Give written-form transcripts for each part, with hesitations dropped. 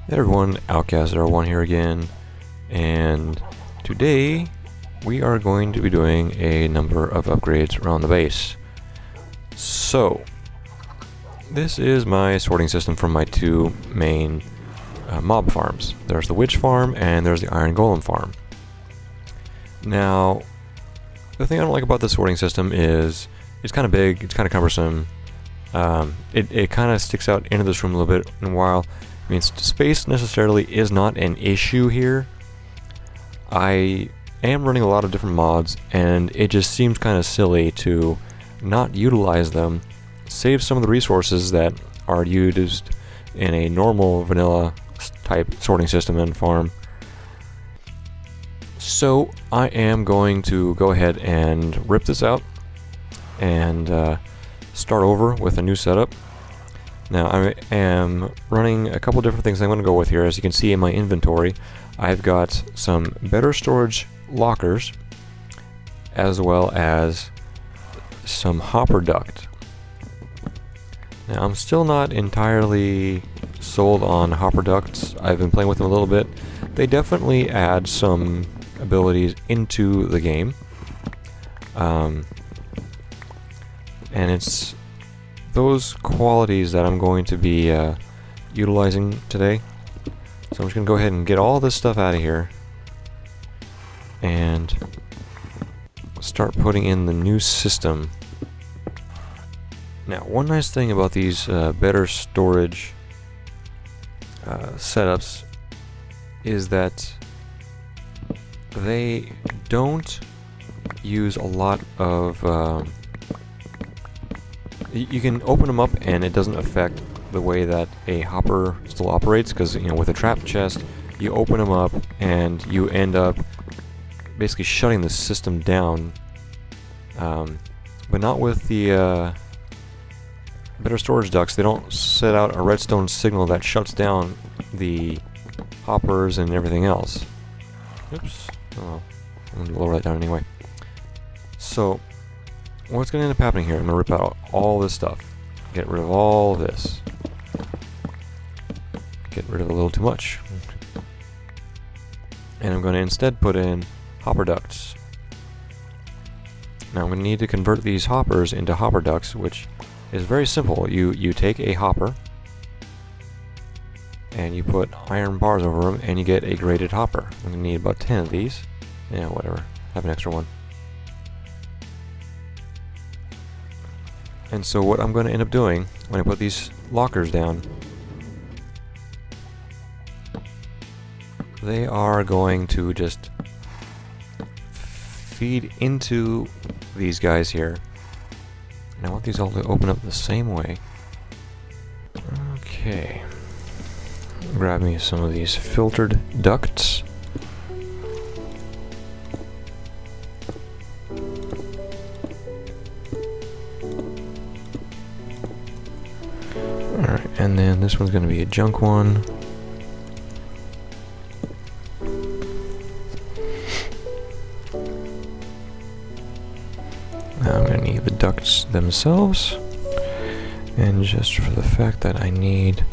Hey everyone, Outcast01 here again, and today we are going to be doing a number of upgrades around the base. So, this is my sorting system from my two main mob farms. There's the Witch Farm and there's the Iron Golem Farm. Now, the thing I don't like about the sorting system is it's kind of big, it's kind of cumbersome. It kind of sticks out into this room a little bit, and while I mean, space necessarily is not an issue here, I am running a lot of different mods, and it just seems kind of silly to not utilize them, save some of the resources that are used in a normal vanilla type sorting system and farm. So I am going to go ahead and rip this out and start over with a new setup. Now I am running a couple different things I'm going to go with here. As you can see in my inventory, I've got some better storage lockers as well as some hopper duct. Now I'm still not entirely sold on hopper ducts. I've been playing with them a little bit. They definitely add some abilities into the game. And it's those qualities that I'm going to be utilizing today. So I'm just going to go ahead and get all this stuff out of here and start putting in the new system. Now, one nice thing about these better storage setups is that they don't use a lot of you can open them up and it doesn't affect the way that a hopper still operates, because, you know, with a trap chest, you open them up and you end up basically shutting the system down. But not with the better storage ducts. They don't set out a redstone signal that shuts down the hoppers and everything else. Oops. Oh, I'm going to lower that down anyway. So, what's going to end up happening here, I'm going to rip out all this stuff. Get rid of all this. Get rid of a little too much. And I'm going to instead put in hopper ducts. Now I'm going to need to convert these hoppers into hopper ducts, which is very simple. You take a hopper and you put iron bars over them and you get a graded hopper. I'm going to need about 10 of these. Yeah, whatever. Have an extra one. And so what I'm going to end up doing when I put these lockers down, they are going to just feed into these guys here. And I want these all to open up the same way. Okay. Grab me some of these filtered ducts. And then this one's going to be a junk one. Now I'm going to need the ducts themselves. And just for the fact that I need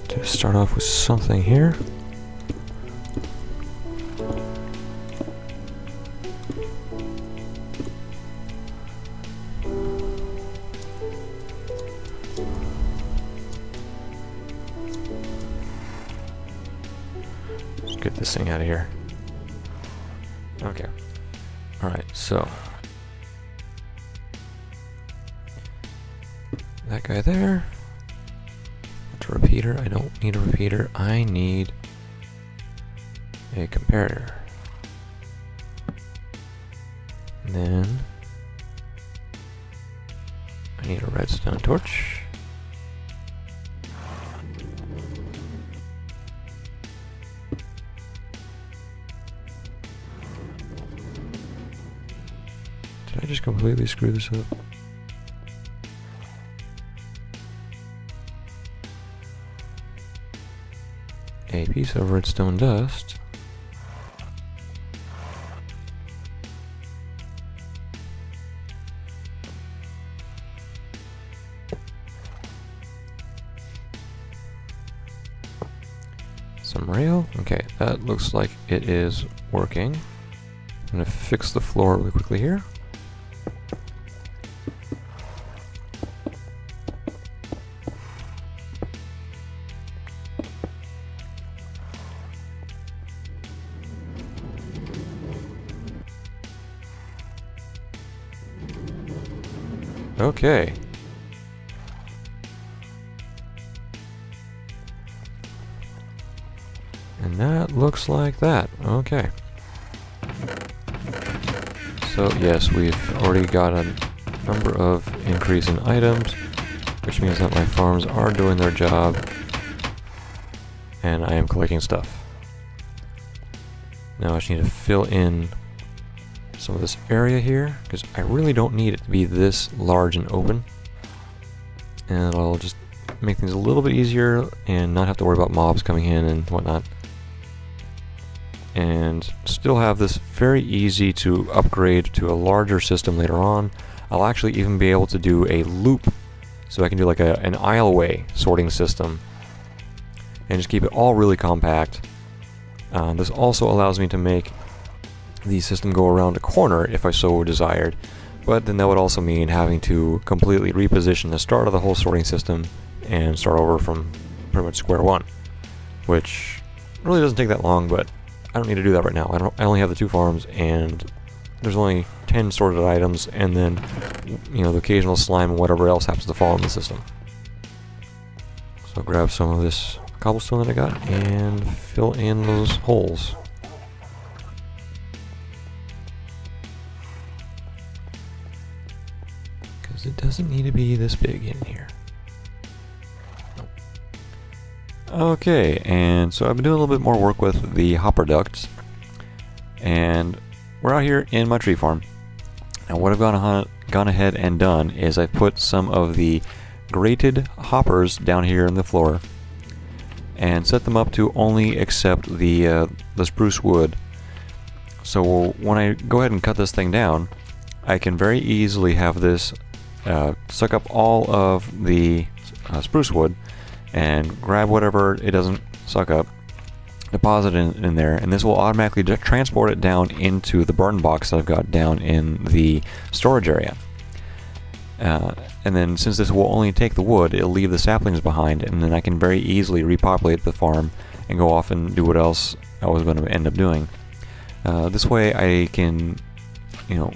to start off with something here. Get this thing out of here. Okay. Alright, so that guy there. That's a repeater. I don't need a repeater. I need a comparator. And then I need a redstone torch. Did I just completely screw this up? A piece of redstone dust. Some rail. Okay, that looks like it is working. I'm gonna fix the floor really quickly here. Okay. And that looks like that. Okay. So yes, we've already got a number of increase in items, which means that my farms are doing their job, and I am collecting stuff. Now I just need to fill in some of this area here, because I really don't need it to be this large and open. And I'll just make things a little bit easier and not have to worry about mobs coming in and whatnot. And still have this very easy to upgrade to a larger system later on. I'll actually even be able to do a loop, so I can do like an aisleway sorting system and just keep it all really compact. This also allows me to make the system go around a corner if I so desired, but then that would also mean having to completely reposition the start of the whole sorting system and start over from pretty much square one, which really doesn't take that long, but I don't need to do that right now. I only have the 2 farms, and there's only 10 sorted items, and then, you know, the occasional slime and whatever else happens to fall in the system. So grab some of this cobblestone that I got and fill in those holes. Because it doesn't need to be this big in here. Okay, and so I've been doing a little bit more work with the hopper ducts, and we're out here in my tree farm. Now what I've gone ahead and done is I've put some of the grated hoppers down here in the floor and set them up to only accept the spruce wood. So when I go ahead and cut this thing down, I can very easily have this suck up all of the spruce wood and grab whatever it doesn't suck up, deposit it in there, and this will automatically transport it down into the burn box that I've got down in the storage area. And then since this will only take the wood, it'll leave the saplings behind, and then I can very easily repopulate the farm and go off and do what else I was going to end up doing. This way I can, you know,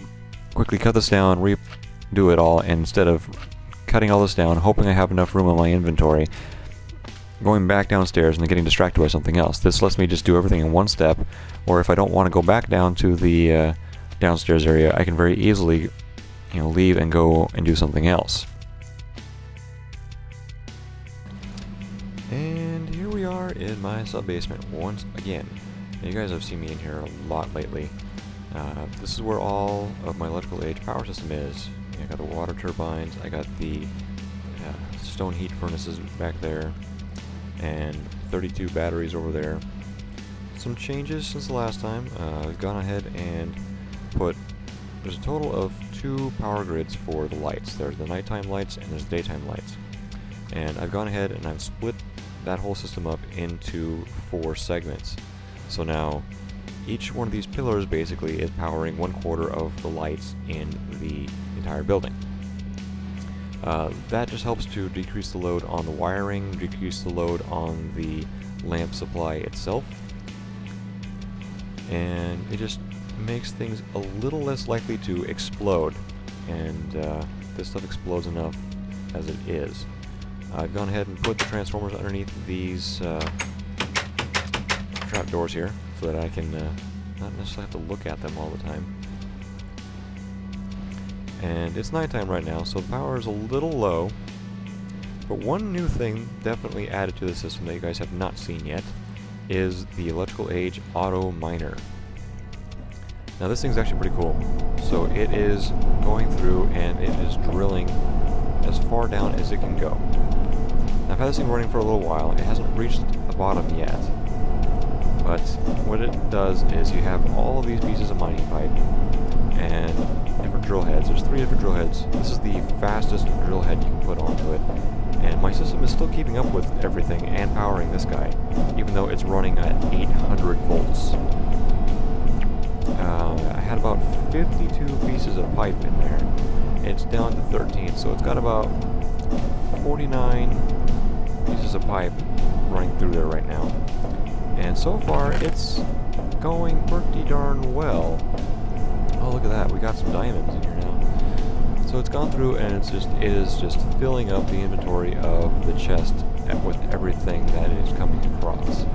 quickly cut this down, redo it all, and instead of cutting all this down, hoping I have enough room in my inventory, going back downstairs and then getting distracted by something else. This lets me just do everything in one step, or if I don't want to go back down to the downstairs area, I can very easily, you know, leave and go and do something else. And here we are in my sub-basement once again. Now, you guys have seen me in here a lot lately. This is where all of my electrical age power system is. I got the water turbines, I got the stone heat furnaces back there, and 32 batteries over there. Some changes since the last time. I've gone ahead and there's a total of 2 power grids for the lights. There's the nighttime lights and there's daytime lights. And I've gone ahead and I've split that whole system up into 4 segments. So now each one of these pillars basically is powering 1/4 of the lights in the entire building. That just helps to decrease the load on the wiring, decrease the load on the lamp supply itself, and it just makes things a little less likely to explode, and this stuff explodes enough as it is. I've gone ahead and put the transformers underneath these trap doors here so that I can not necessarily have to look at them all the time. And it's nighttime right now, so the power is a little low. But one new thing definitely added to the system that you guys have not seen yet is the electrical age auto miner. Now this thing's actually pretty cool. So it is going through and it is drilling as far down as it can go. Now, I've had this thing running for a little while. It hasn't reached the bottom yet. But what it does is you have all of these pieces of mining pipe and different drill heads. There's 3 different drill heads. This is the fastest drill head you can put onto it. And my system is still keeping up with everything and powering this guy, even though it's running at 800 volts. I had about 52 pieces of pipe in there. It's down to 13, so it's got about 49 pieces of pipe running through there right now. And so far, it's going pretty darn well. Oh, look at that. We got some diamonds in here now. So it's gone through and it is just filling up the inventory of the chest with everything that is coming across.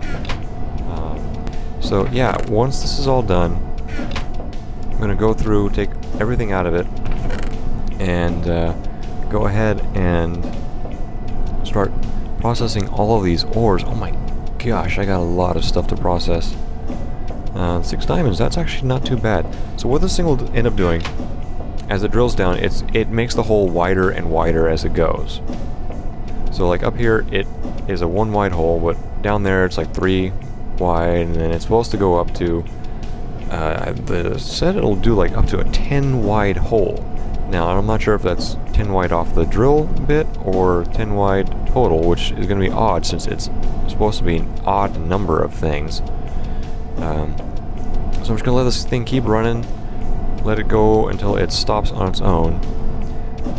So yeah, once this is all done, I'm going to go through, take everything out of it, and go ahead and start processing all of these ores. Oh my gosh, I got a lot of stuff to process. 6 diamonds, that's actually not too bad. So what this thing will end up doing, as it drills down, it makes the hole wider and wider as it goes. So like up here, it is a 1 wide hole, but down there it's like 3 wide, and then it's supposed to go up to, it said it'll do like up to a 10 wide hole. Now, I'm not sure if that's 10 wide off the drill bit or 10 wide total, which is going to be odd since it's supposed to be an odd number of things. So I'm just going to let this thing keep running, let it go until it stops on its own,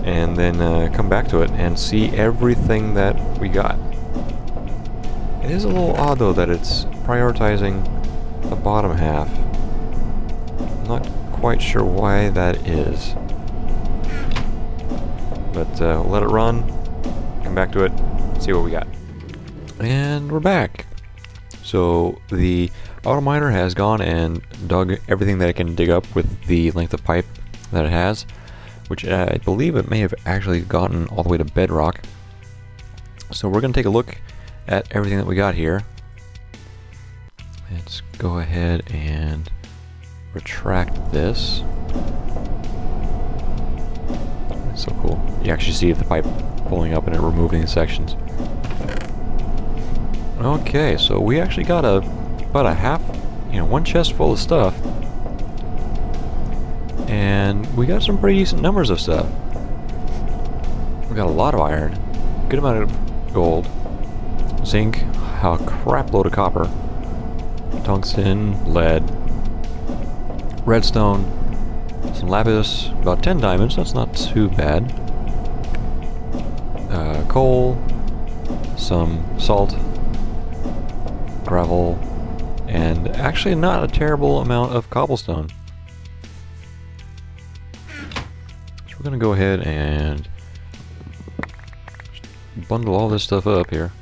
and then come back to it and see everything that we got. It is a little odd though that it's prioritizing the bottom half. I'm not quite sure why that is. But we'll let it run, come back to it, see what we got. And we're back. So the auto miner has gone and dug everything that it can dig up with the length of pipe that it has, which I believe it may have actually gotten all the way to bedrock. So we're going to take a look at everything that we got here. Let's go ahead and retract this. That's so cool. You actually see the pipe pulling up and it removing the sections. Okay, so we actually got about a half, 1 chest full of stuff. And we got some pretty decent numbers of stuff. We got a lot of iron, good amount of gold, zinc, a crap load of copper, tungsten, lead, redstone, some lapis, about 10 diamonds, that's not too bad, coal, some salt, gravel, and actually not a terrible amount of cobblestone. So we're going to go ahead and bundle all this stuff up here.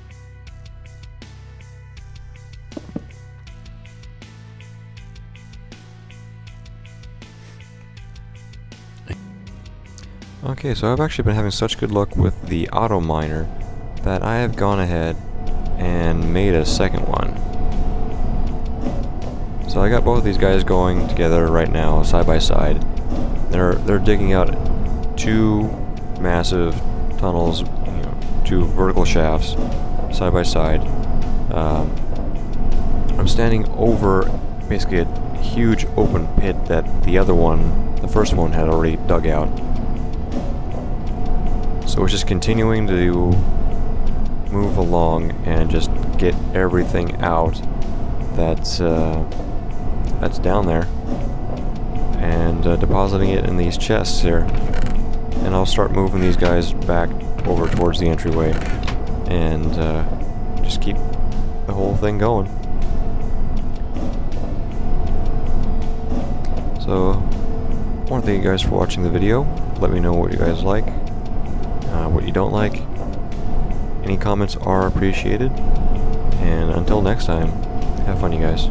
Okay, so I've actually been having such good luck with the auto miner that I have gone ahead and made a second one. So I got both of these guys going together right now, side by side. They're digging out 2 massive tunnels, 2 vertical shafts, side by side. I'm standing over basically a huge open pit that the first one had already dug out. So we're just continuing to move along and just get everything out that's down there, and depositing it in these chests here. And I'll start moving these guys back over towards the entryway and just keep the whole thing going. So I want to thank you guys for watching the video. Let me know what you guys like, what you don't like. Any comments are appreciated. And until next time, have fun, you guys.